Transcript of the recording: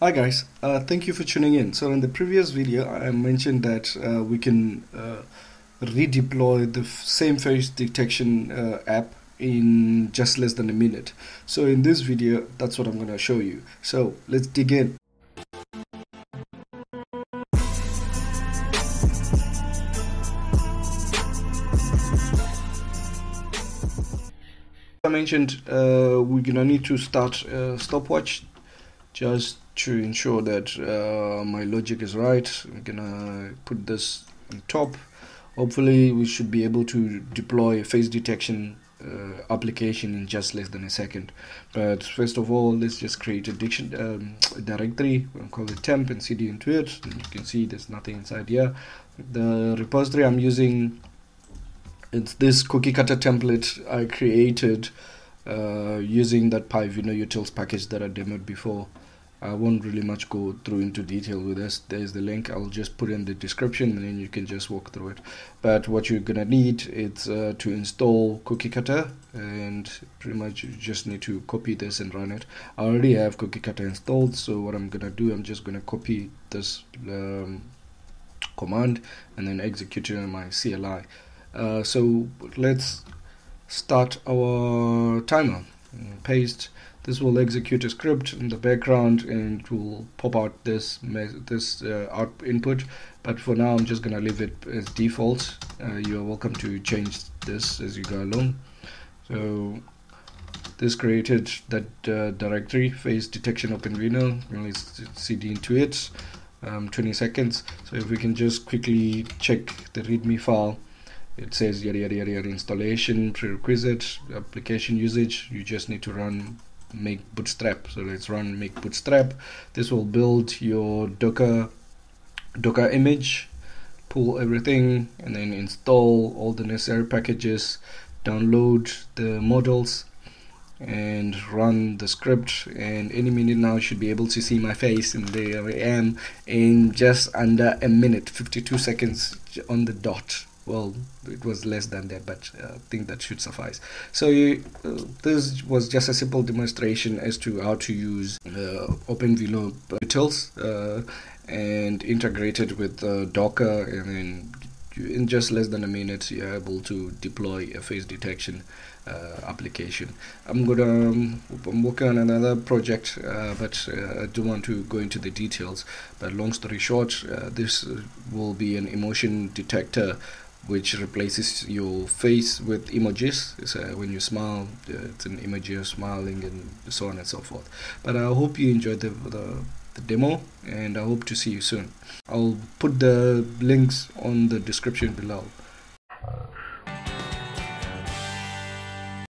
Hi guys, thank you for tuning in. So in the previous video I mentioned that we can redeploy the same face detection app in just less than a minute. So in this video that's what I'm going to show you. So let's dig in. I mentioned we're gonna need to start a stopwatch just to ensure that my logic is right. I'm gonna put this on top. Hopefully we should be able to deploy a face detection application in just less than a second. But first of all, let's just create a directory. We'll call it temp and cd into it. And you can see there's nothing inside here. The repository I'm using, it's this cookie cutter template I created using that OpenVINO utils package that I demoed before. I won't really much go through into detail with this. There's the link. I'll just put in the description and then you can just walk through it. But what you're gonna need is to install cookie cutter, and pretty much you just need to copy this and run it. I already have cookie cutter installed, so what I'm gonna do, I'm just gonna copy this command and then execute it on my CLI. So let's start our timer. Paste. This will execute a script in the background and it will pop out this input, but for now I'm just gonna leave it as default. You're welcome to change this as you go along. So this created that directory, face detection OpenVINO. Let's cd into it. 20 seconds. So if we can just quickly check the readme file, it says yada yada yada, installation, prerequisite, application usage. You just need to run make bootstrap. So let's run make bootstrap. This will build your docker image, pull everything, and then install all the necessary packages, download the models, and run the script. And any minute now you should be able to see my face, and there I am in just under a minute, 52 seconds on the dot. Well, it was less than that, but I think that should suffice. So this was just a simple demonstration as to how to use OpenVINO utils and integrate it with Docker, and then in just less than a minute you're able to deploy a face detection application. I'm working on another project, but I don't want to go into the details. But long story short, this will be an emotion detector which replaces your face with emojis. So when you smile, it's an emoji of smiling, and so on and so forth. But I hope you enjoyed the demo, and I hope to see you soon. I'll put the links on the description below.